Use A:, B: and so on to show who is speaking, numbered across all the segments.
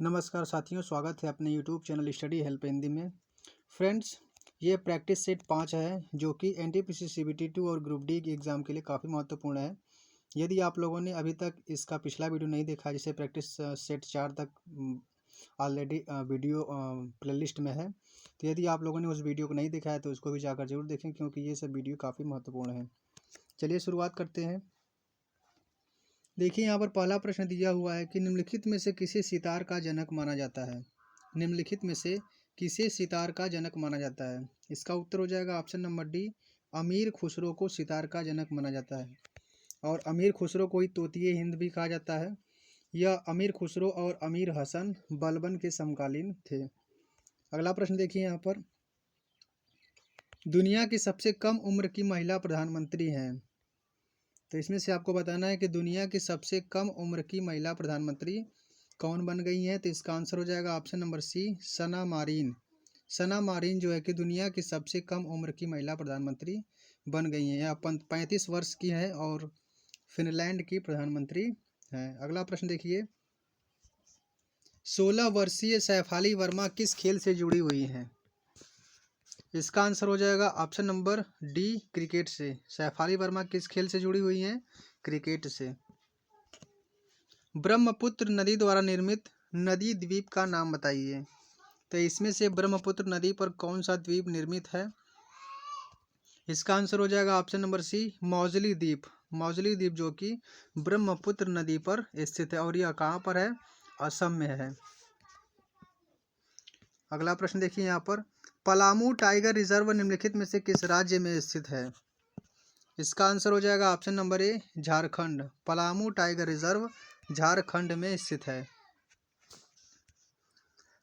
A: नमस्कार साथियों, स्वागत है अपने YouTube channel study help Hindi में। फ्रेंड्स, ये प्रैक्टिस सेट 5 है जो कि NTPC CBT 2 और ग्रुप डी के एग्ज़ाम के लिए काफ़ी महत्वपूर्ण है। यदि आप लोगों ने अभी तक इसका पिछला वीडियो नहीं देखा, जिसे प्रैक्टिस सेट 4 तक ऑलरेडी वीडियो प्लेलिस्ट में है, तो यदि आप लोगों ने उस वीडियो को नहीं देखा है तो उसको भी जाकर जरूर देखें, क्योंकि ये सब वीडियो काफ़ी महत्वपूर्ण है। चलिए शुरुआत करते हैं। देखिए, यहाँ पर पहला प्रश्न दिया हुआ है कि निम्नलिखित में से किसे सितार का जनक माना जाता है। निम्नलिखित में से किसे सितार का जनक माना जाता है। इसका उत्तर हो जाएगा ऑप्शन नंबर डी, अमीर खुसरो को सितार का जनक माना जाता है। और अमीर खुसरो को ही तोतिए हिंद भी कहा जाता है। यह अमीर खुसरो और अमीर हसन बलबन के समकालीन थे। अगला प्रश्न देखिए यहाँ पर, दुनिया की सबसे कम उम्र की महिला प्रधानमंत्री हैं। तो इसमें से आपको बताना है कि दुनिया की सबसे कम उम्र की महिला प्रधानमंत्री कौन बन गई हैं। तो इसका आंसर हो जाएगा ऑप्शन नंबर सी, सना मारिन। सना मारिन जो है कि दुनिया की सबसे कम उम्र की महिला प्रधानमंत्री बन गई हैं। यह 35 वर्ष की है और फिनलैंड की प्रधानमंत्री हैं। अगला प्रश्न देखिए, 16 वर्षीय सैफाली वर्मा किस खेल से जुड़ी हुई हैं। इसका आंसर हो जाएगा ऑप्शन नंबर डी, क्रिकेट से। सैफाली वर्मा किस खेल से जुड़ी हुई हैं? क्रिकेट से। ब्रह्मपुत्र नदी द्वारा निर्मित नदी द्वीप का नाम बताइए। तो इसमें से ब्रह्मपुत्र नदी पर कौन सा द्वीप निर्मित है? इसका आंसर हो जाएगा ऑप्शन नंबर सी, मौजली द्वीप। मौजली द्वीप जो कि ब्रह्मपुत्र नदी पर स्थित है और यह कहाँ पर है? असम में है। अगला प्रश्न देखिए यहाँ पर, पलामू टाइगर रिजर्व निम्नलिखित में से किस राज्य में स्थित है। इसका आंसर हो जाएगा option number A, Jharkhand. Palamu tiger reserve Jharkhand में स्थित है।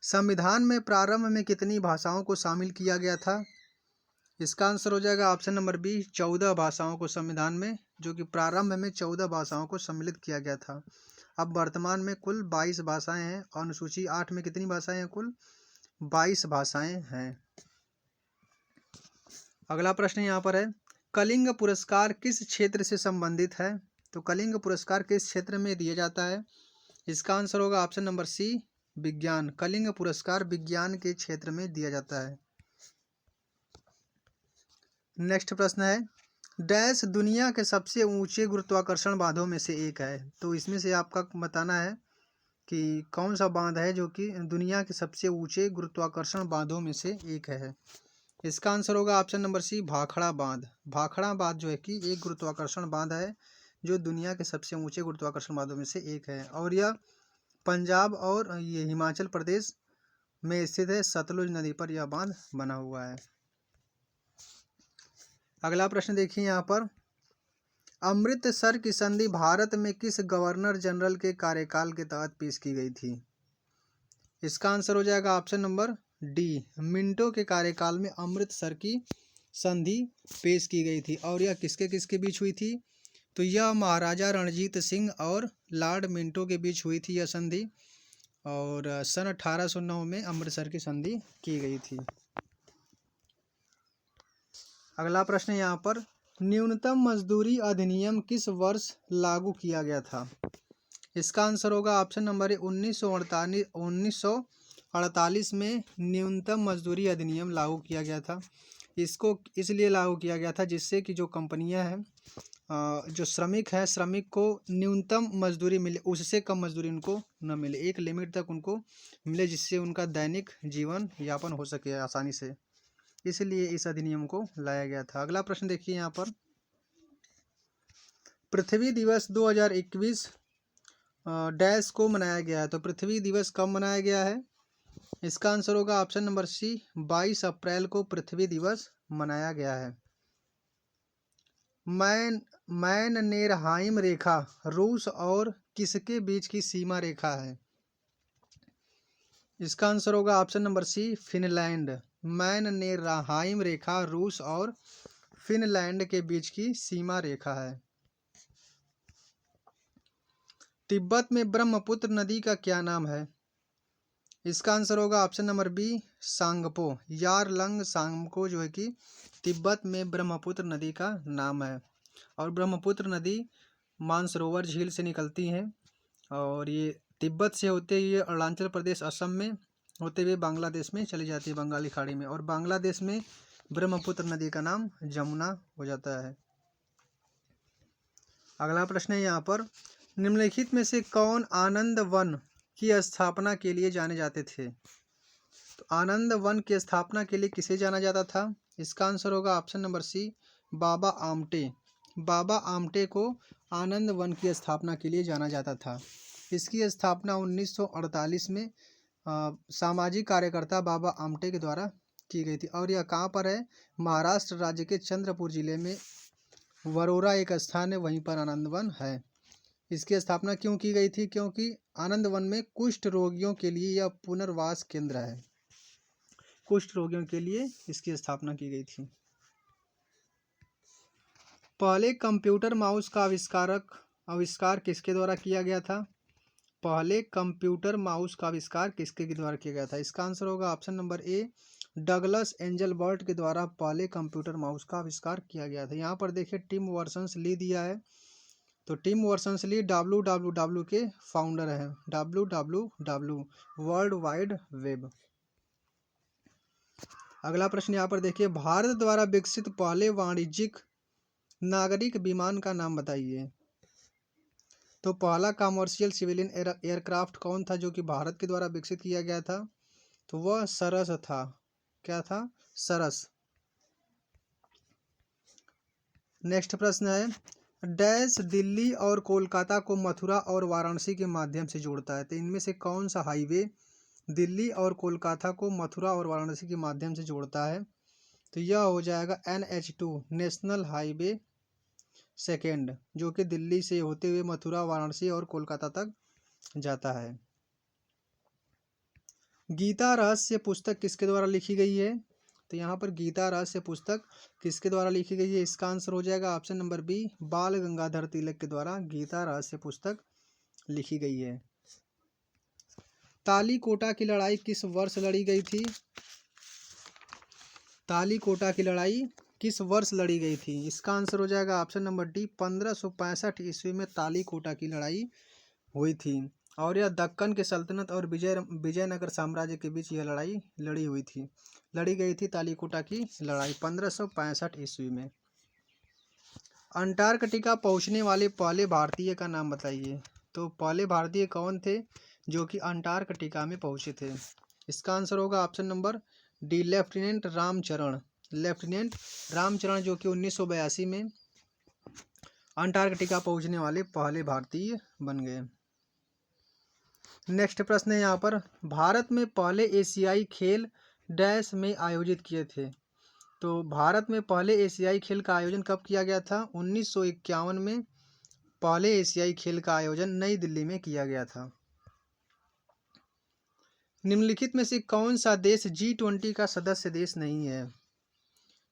A: संविधान में प्रारंभ में कितनी भाषाओं को शामिल किया गया था। इसका आंसर हो जाएगा ऑप्शन नंबर बी, 14 भाषाओं को संविधान में, जो कि प्रारंभ में 14 भाषाओं को सम्मिलित किया गया था। अब वर्तमान में कुल 22 भाषाएं हैं। अनुसूची 8 में कितनी भाषाएं हैं? कुल 22 भाषाएं हैं। अगला प्रश्न यहाँ पर है, कलिंग पुरस्कार किस क्षेत्र से संबंधित है। तो कलिंग पुरस्कार किस क्षेत्र में दिया जाता है? इसका आंसर होगा ऑप्शन नंबर सी, विज्ञान। कलिंग पुरस्कार विज्ञान के क्षेत्र में दिया जाता है। नेक्स्ट प्रश्न है, डैश दुनिया के सबसे ऊंचे गुरुत्वाकर्षण बांधों में से एक है। तो इसमें से आपका बताना है कि कौन सा बांध है जो कि दुनिया के सबसे ऊंचे गुरुत्वाकर्षण बांधों में से एक है। इसका आंसर होगा ऑप्शन नंबर सी, भाखड़ा बांध। भाखड़ा बांध जो है कि एक गुरुत्वाकर्षण बांध है जो दुनिया के सबसे ऊंचे गुरुत्वाकर्षण बांधों में से एक है और यह पंजाब और ये हिमाचल प्रदेश में स्थित है। सतलुज नदी पर यह बांध बना हुआ है। अगला प्रश्न देखिए यहाँ पर, अमृतसर की संधि भारत में किस गवर्नर जनरल के कार्यकाल के तहत पेश की गई थी। इसका आंसर हो जाएगा ऑप्शन नंबर डी, मिंटो के कार्यकाल में अमृतसर की संधि पेश की गई थी। और यह किसके किसके बीच हुई थी? तो यह महाराजा रणजीत सिंह और लॉर्ड मिंटो के बीच हुई थी यह संधि, और सन 1809 में अमृतसर की संधि की गई थी। अगला प्रश्न यहाँ पर, न्यूनतम मजदूरी अधिनियम किस वर्ष लागू किया गया था। इसका आंसर होगा ऑप्शन नंबर ए, 1948 में न्यूनतम मजदूरी अधिनियम लागू किया गया था। इसको इसलिए लागू किया गया था जिससे कि जो कंपनियां हैं, जो श्रमिक है, श्रमिक को न्यूनतम मजदूरी मिले, उससे कम मजदूरी उनको न मिले, एक लिमिट तक उनको मिले, जिससे उनका दैनिक जीवन यापन हो सके आसानी से। इसलिए इस अधिनियम को लाया गया था। अगला प्रश्न देखिए यहाँ पर, पृथ्वी दिवस 2021 डैश को मनाया गया है। तो पृथ्वी दिवस कब मनाया गया है? इसका आंसर होगा ऑप्शन नंबर सी, 22 अप्रैल को पृथ्वी दिवस मनाया गया है। मैननेरहाइम रेखा रूस और किसके बीच की सीमा रेखा है? इसका आंसर होगा option number C, Finland. Mannerheim रेखा रूस और फिनलैंड के बीच की सीमा रेखा है। तिब्बत में ब्रह्मपुत्र नदी का क्या नाम है? इसका आंसर होगा option number B, Tsangpo. Yarlung Tsangpo जो है कि तिब्बत में ब्रह्मपुत्र नदी का नाम है। और ब्रह्मपुत्र नदी मानसरोवर झील से निकलती है और ये तिब्बत से होते हुए अरुणाचल प्रदेश, असम में होते हुए बांग्लादेश में चली जाती है, बंगाली खाड़ी में। और बांग्लादेश में ब्रह्मपुत्र नदी का नाम जमुना हो जाता है। अगला प्रश्न है यहाँ पर, निम्नलिखित में से कौन आनंद वन की स्थापना के लिए जाने जाते थे? तो आनंद वन की स्थापना के लिए किसे जाना जाता था? इसका आंसर होगा ऑप्शन नंबर सी, बाबा आमटे। बाबा आमटे को आनंद वन की स्थापना के लिए जाना जाता था। इसकी स्थापना 1948 में सामाजिक कार्यकर्ता बाबा आमटे के द्वारा की गई थी। और यह कहाँ पर है? महाराष्ट्र राज्य के चंद्रपुर जिले में वरोरा एक स्थान है, वहीं पर आनंद वन है। इसकी स्थापना क्यों की गई थी? क्योंकि आनंद वन में कुष्ठ रोगियों के लिए यह पुनर्वास केंद्र है। कुष्ठ रोगियों के लिए इसकी स्थापना की गई थी। पहले कंप्यूटर माउस का आविष्कार किसके द्वारा किया गया था? पहले कंप्यूटर माउस का आविष्कार किसके द्वारा किया गया था? इसका आंसर होगा option number A, Douglas Engelbart के द्वारा पहले कंप्यूटर माउस का आविष्कार किया गया था। यहाँ पर देखिए टिम वर्सन्स ली दिया है, तो टिम वर्सन्स ली WWW के फाउंडर हैं। WWW world wide web. अगला प्रश्न यहाँ पर देखिए, भारत द्वारा विकसित पहले वाणिज्यिक नागरिक विमान का नाम बताइए। तो पहला कमर्शियल सिविलियन एयरक्राफ्ट कौन था जो कि भारत के द्वारा विकसित किया गया था? तो वह सरस था। क्या था? सरस। नेक्स्ट प्रश्न है, डैश दिल्ली और कोलकाता को मथुरा और वाराणसी के माध्यम से जोड़ता है? तो इनमें से कौन सा हाईवे दिल्ली और कोलकाता को मथुरा और वाराणसी के माध्यम से जोड़ता है? तो यह हो जाएगा NH2 नेशनल हाईवे सेकेंड, जो कि दिल्ली से होते हुए मथुरा, वाराणसी और कोलकाता तक जाता है। गीता रहस्य पुस्तक किसके द्वारा लिखी गई है? तो यहाँ पर गीता रहस्य पुस्तक किसके द्वारा लिखी गई है? इसका आंसर हो जाएगा ऑप्शन नंबर बी, बाल गंगाधर तिलक के द्वारा गीता रहस्य पुस्तक लिखी गई है। तालीकोटा की लड़ाई किस वर्ष लड़ी गई थी? तालीकोटा की लड़ाई किस वर्ष लड़ी गई थी? इसका आंसर हो जाएगा ऑप्शन नंबर डी, 1565 ईस्वी में तालीकोटा की लड़ाई हुई थी। और यह दक्कन के सल्तनत और विजयनगर साम्राज्य के बीच यह लड़ाई लड़ी गई थी। तालीकोटा की लड़ाई 1565 ईस्वी में। अंटार्कटिका पहुंचने वाले पहले भारतीय का नाम बताइए। तो पहले भारतीय कौन थे जो कि अंटार्कटिका में पहुंचे थे? इसका आंसर होगा option number D, lieutenant Ramcharan. Lieutenant Ramcharan जो कि 1982 में अंटार्कटिका पहुंचने वाले पहले भारतीय बन गए। नेक्स्ट प्रश्न है यहाँ पर, भारत में पहले एशियाई खेल डैश में आयोजित किए थे? तो भारत में पहले एशियाई खेल का आयोजन कब किया गया था? 1951 में पहले एशियाई खेल का आयोजन नई दिल्ली में किया गया था। निम्नलिखित में से कौन सा देश G20 का सदस्य देश नहीं है?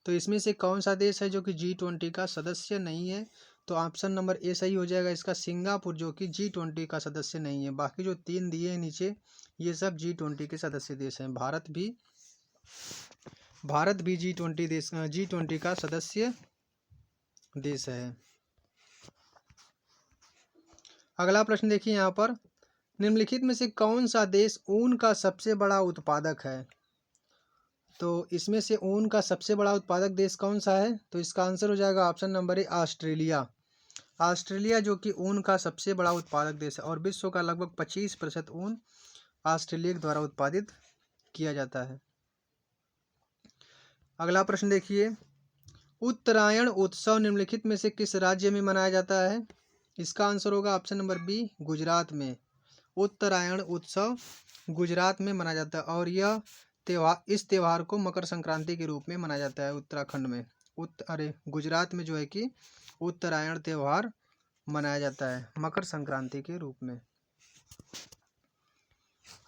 A: तो इसमें से कौन सा देश है जो कि G20 का सदस्य नहीं है? तो ऑप्शन नंबर ए सही हो जाएगा इसका, सिंगापुर जो कि G20 का सदस्य नहीं है। बाकी जो 3 दिए हैं नीचे ये सब G20 के सदस्य देश हैं। भारत भी G20 का सदस्य देश है। अगला प्रश्न देखिए यहाँ पर, निम्नलिखित में से कौन सा देश ऊन का सबसे बड़ा उत्पादक है? तो इसमें से ऊन का सबसे बड़ा उत्पादक देश कौन सा है? तो इसका आंसर हो जाएगा option number A, Australia. Australia जो कि ऊन का सबसे बड़ा उत्पादक देश है और विश्व का लगभग 25% ऊन ऑस्ट्रेलिया के द्वारा उत्पादित किया जाता है। अगला प्रश्न देखिए, उत्तरायण उत्सव निम्नलिखित में से किस राज्य में मनाया जाता है? इसका आंसर होगा ऑप्शन नंबर बी, गुजरात में। उत्तरायण उत्सव गुजरात में मनाया जाता है और इस त्यौहार को मकर संक्रांति के रूप में मनाया जाता है उत्तराखंड में। गुजरात में जो है कि उत्तरायण त्यौहार मनाया जाता है मकर संक्रांति के रूप में।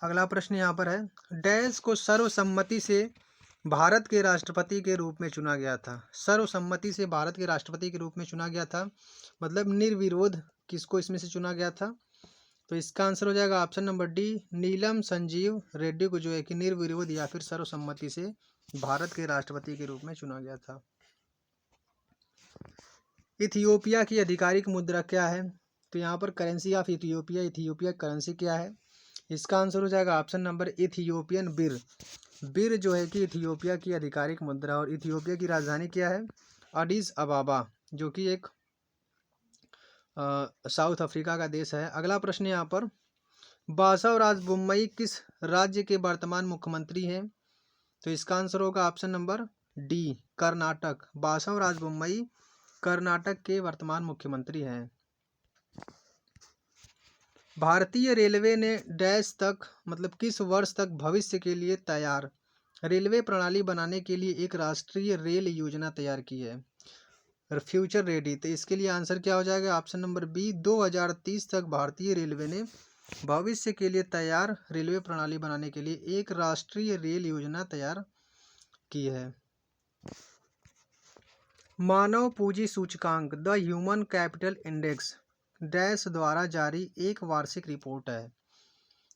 A: अगला प्रश्न यहाँ पर है, डैश को सर्वसम्मति से भारत के राष्ट्रपति के रूप में चुना गया था? सर्वसम्मति से भारत के राष्ट्रपति के रूप में चुना गया था, मतलब निर्विरोध किसको इसमें से चुना गया था? तो इसका आंसर हो जाएगा ऑप्शन नंबर डी, नीलम संजीव रेड्डी को जो है कि निर्विरोध या फिर सर्वसम्मति से भारत के राष्ट्रपति के रूप में चुना गया था। इथियोपिया की आधिकारिक मुद्रा क्या है? तो यहाँ पर currency of Ethiopia, Ethiopia currency क्या है? इसका आंसर हो जाएगा ऑप्शन नंबर इथियोपियन बिर। बिर जो है कि इथियोपिया की आधिकारिक मुद्रा, और इथियोपिया की राजधानी क्या है? एडिस अबाबा, जो कि एक साउथ अफ्रीका का देश है। अगला प्रश्न यहाँ पर, बासवराज बोम्मई किस राज्य के वर्तमान मुख्यमंत्री हैं? तो इसका आंसर होगा option number D, Karnataka. Basavaraj Bommai Karnataka के वर्तमान मुख्यमंत्री हैं। भारतीय रेलवे ने डैश तक मतलब किस वर्ष तक भविष्य के लिए तैयार रेलवे प्रणाली बनाने के लिए एक राष्ट्रीय रेल योजना तैयार की है? Future ready. तो इसके लिए आंसर क्या हो जाएगा? ऑप्शन नंबर बी, 2030 तक भारतीय रेलवे ने भविष्य के लिए तैयार रेलवे प्रणाली बनाने के लिए एक राष्ट्रीय रेल योजना तैयार की है। मानव पूंजी सूचकांक the human capital index dash द्वारा जारी एक वार्षिक रिपोर्ट है।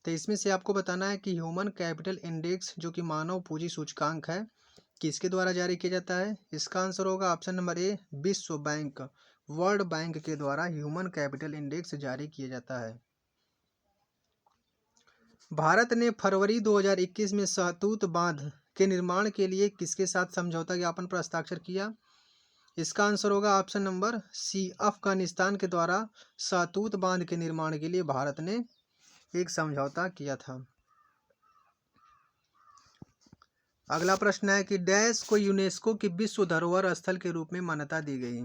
A: तो इसमें से आपको बताना है कि ह्यूमन कैपिटल इंडेक्स जो कि मानव पूंजी सूचकांक है, किसके द्वारा जारी किया जाता है? इसका आंसर होगा ऑप्शन नंबर ए, विश्व बैंक, वर्ल्ड बैंक के द्वारा ह्यूमन कैपिटल इंडेक्स जारी किया जाता है। भारत ने फरवरी 2021 में सहतूत बांध के निर्माण के लिए किसके साथ समझौता ज्ञापन पर हस्ताक्षर किया? इसका आंसर होगा ऑप्शन नंबर सी, अफगानिस्तान के द्वारा सहतूत बांध के निर्माण के लिए भारत ने एक समझौता किया था। अगला प्रश्न है कि डैश को यूनेस्को की विश्व धरोहर स्थल के रूप में मान्यता दी गई?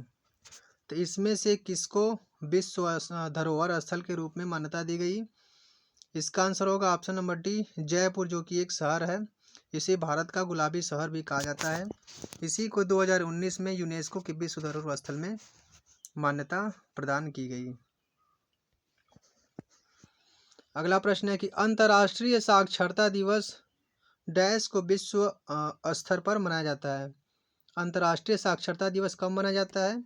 A: तो इसमें से किसको विश्व धरोहर स्थल के रूप में मान्यता दी गई? इसका आंसर होगा ऑप्शन नंबर डी, जयपुर, जो कि एक शहर है। इसे भारत का गुलाबी शहर भी कहा जाता है। इसी को 2019 में यूनेस्को की विश्व धरोहर स्थल में मान्यता प्रदान की गई। अगला प्रश्न है कि अंतर्राष्ट्रीय साक्षरता दिवस डैश को विश्व स्तर पर मनाया जाता है? अंतर्राष्ट्रीय साक्षरता दिवस कब मनाया जाता है?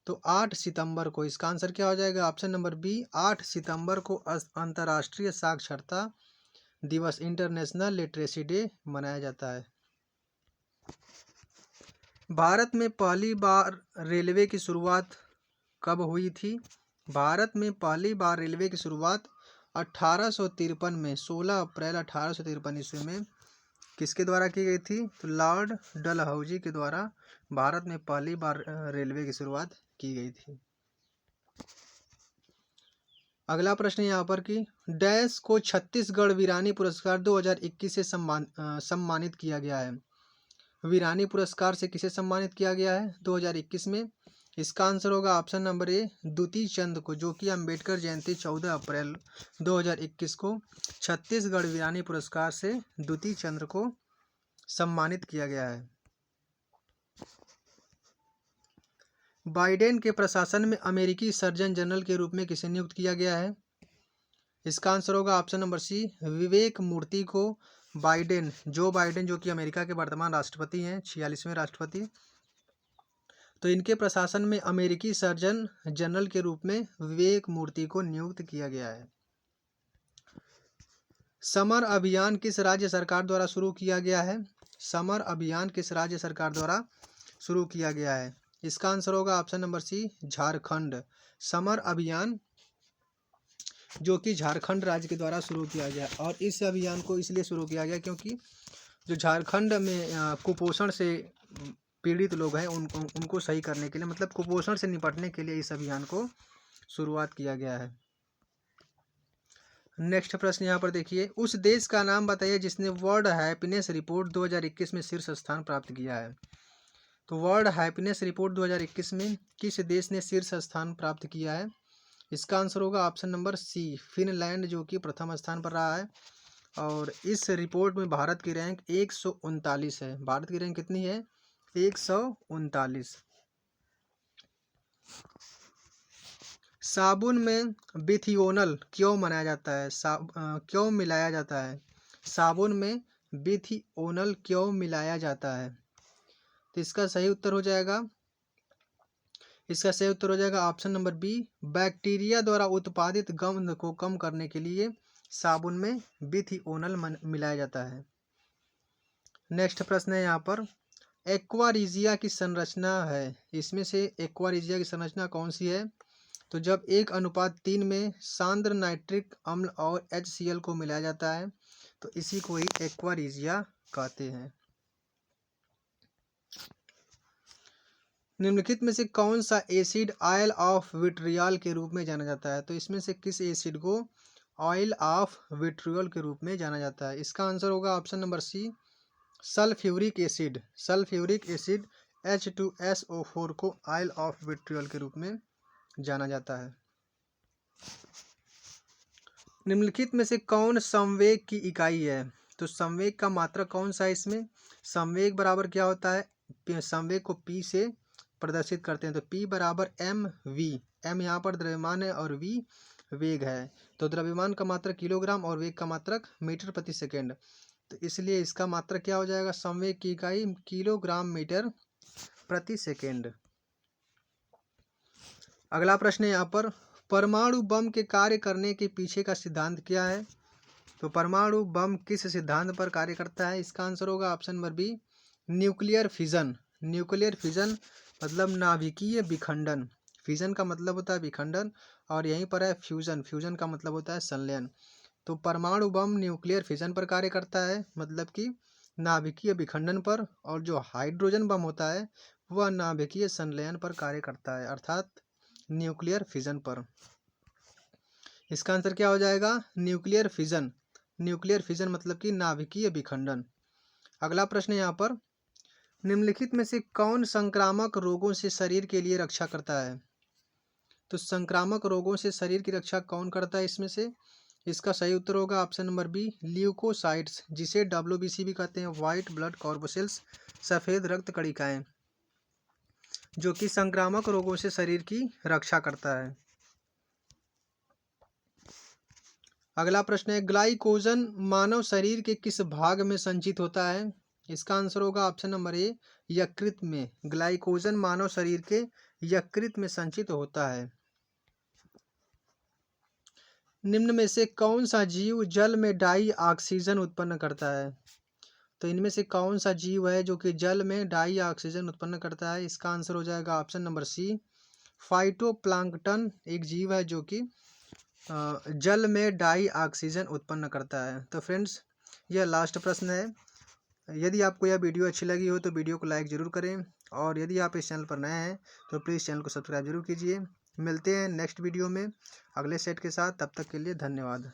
A: तो 8 सितंबर को। इसका आंसर क्या हो जाएगा? ऑप्शन नंबर बी, 8 सितंबर को अंतर्राष्ट्रीय साक्षरता दिवस, इंटरनेशनल लिटरेसी डे मनाया जाता है। भारत में पहली बार रेलवे की शुरुआत कब हुई थी? भारत में पहली बार रेलवे की शुरुआत 1853 में, 16 अप्रैल 1853 ईस्वी में किसके द्वारा की गई थी? तो लॉर्ड डलहौजी के द्वारा भारत में पहली बार रेलवे की शुरुआत की गई थी। अगला प्रश्न यहाँ पर कि डैश को छत्तीसगढ़ वीरानी पुरस्कार 2021 से सम्मानित किया गया है? वीरानी पुरस्कार से किसे सम्मानित किया गया है 2021 में? इसका आंसर होगा ऑप्शन नंबर ए, दुती चंद को, जो कि अंबेडकर जयंती 14 अप्रैल 2021 को छत्तीसगढ़ वीरानी पुरस्कार से दुती चंद को सम्मानित किया गया है। बाइडेन के प्रशासन में अमेरिकी सर्जन जनरल के रूप में किसे नियुक्त किया गया है? इसका आंसर होगा ऑप्शन नंबर सी, विवेक मूर्ति को। बाइडेन, जो बाइडेन, जो कि अमेरिका के वर्तमान राष्ट्रपति हैं, 46वें राष्ट्रपति, तो इनके प्रशासन में अमेरिकी सर्जन जनरल के रूप में विवेक मूर्ति को नियुक्त किया गया है। समर अभियान किस राज्य सरकार द्वारा शुरू किया गया है? समर अभियान किस राज्य सरकार द्वारा शुरू किया गया है? इसका आंसर होगा ऑप्शन नंबर सी, झारखंड। समर अभियान जो कि झारखंड राज्य के द्वारा शुरू किया गया, और इस अभियान को इसलिए शुरू किया गया क्योंकि जो झारखंड में कुपोषण से पीड़ित लोग हैं उनको सही करने के लिए, मतलब कुपोषण से निपटने के लिए इस अभियान को शुरुआत किया गया है। नेक्स्ट प्रश्न यहाँ पर देखिए, उस देश का नाम बताइए जिसने वर्ल्ड हैप्पीनेस रिपोर्ट 2021 में शीर्ष स्थान प्राप्त किया है। तो वर्ल्ड हैप्पीनेस रिपोर्ट 2021 में किस देश ने शीर्ष स्थान प्राप्त किया है? इसका आंसर होगा ऑप्शन नंबर सी, फिनलैंड, जो कि प्रथम स्थान पर रहा है। और इस रिपोर्ट में भारत की रैंक 139 है। भारत की रैंक कितनी है? 139। साबुन में बिथियोनल क्यों मनाया जाता है? क्यों मिलाया जाता है? साबुन में बिथियोनल क्यों मिलाया जाता है? तो इसका सही उत्तर हो जाएगा ऑप्शन नंबर बी, बैक्टीरिया द्वारा उत्पादित गंध को कम करने के लिए साबुन में बिथियोनल मिलाया जाता है। नेक्स्ट प्रश्न है यहाँ पर, एक्वारिजिया की संरचना है, इसमें से एक्वारिजिया की संरचना कौन सी है? तो जब 1:3 में सांद्र नाइट्रिक अम्ल और HCl को मिलाया जाता है तो इसी को ही एक्वारिजिया कहते हैं। निम्नलिखित में से कौन सा एसिड ऑयल ऑफ विट्रियल के रूप में जाना जाता है? तो इसमें से किस एसिड को ऑयल ऑफ विट्रियल के रूप में जाना जाता है? इसका आंसर होगा option number C, sulphuric acid. Sulphuric acid H2SO4 को ऑयल ऑफ विट्रियल के रूप में जाना जाता है। निम्नलिखित में से कौन संवेग की इकाई है? तो संवेग का मात्रक कौन सा है इसमें? संवेग बराबर क्या होता है? संवेग को P से प्रदर्शित करते हैं, तो P बराबर mv। m यहाँ पर द्रव्यमान है और v वेग है। तो द्रव्यमान का मात्रक किलोग्राम और वेग का मात्रक मीटर प्रति सेकेंड, तो इसलिए इसका मात्रक क्या हो जाएगा? संवेग की इकाई किलोग्राम मीटर प्रति सेकेंड। अगला प्रश्न है यहाँ पर, परमाणु बम के कार्य करने के पीछे का सिद्धांत क्या है? तो परमाणु बम किस सिद्धांत पर कार्य करता है? इसका आंसर होगा option number B, nuclear fission. Nuclear fission मतलब नाभिकीय विखंडन। फिजन का मतलब होता है विखंडन और यहीं पर है फ्यूजन। फ्यूजन का मतलब होता है संलयन। तो परमाणु बम न्यूक्लियर फिजन पर कार्य करता है, मतलब कि नाभिकीय विखंडन पर, और जो हाइड्रोजन बम होता है वह नाभिकीय संलयन पर कार्य करता है, अर्थात न्यूक्लियर फिजन पर। इसका आंसर क्या हो जाएगा? Nuclear fission. न्यूक्लियर फिजन मतलब कि नाभिकीय विखंडन। अगला प्रश्न है यहाँ पर, निम्नलिखित में से कौन संक्रामक रोगों से शरीर के लिए रक्षा करता है? तो संक्रामक रोगों से शरीर की रक्षा कौन करता है इसमें से? इसका सही उत्तर होगा ऑप्शन नंबर बी, ल्यूकोसाइट्स, जिसे WBC भी कहते हैं, व्हाइट ब्लड कॉर्पसेल्स, सफ़ेद रक्त कणिकाएं, जो कि संक्रामक रोगों से शरीर की रक्षा करता है। अगला प्रश्न है, ग्लाइकोजन मानव शरीर के किस भाग में संचित होता है? इसका आंसर होगा ऑप्शन नंबर ए, यकृत में। ग्लाइकोजन मानव शरीर के यकृत में संचित होता है। निम्न में से कौन सा जीव जल में डाई ऑक्सीजन उत्पन्न करता है? तो इनमें से कौन सा जीव है जो कि जल में डाई ऑक्सीजन उत्पन्न करता है? इसका आंसर हो जाएगा ऑप्शन नंबर सी, फाइटोप्लैंक्टन एक जीव है जो कि जल में डाई ऑक्सीजन उत्पन्न करता है। तो फ्रेंड्स, यह लास्ट प्रश्न है। यदि आपको यह वीडियो अच्छी लगी हो तो वीडियो को लाइक ज़रूर करें, और यदि आप इस चैनल पर नए हैं तो प्लीज़ चैनल को सब्सक्राइब जरूर कीजिए। मिलते हैं नेक्स्ट वीडियो में अगले सेट के साथ, तब तक के लिए धन्यवाद।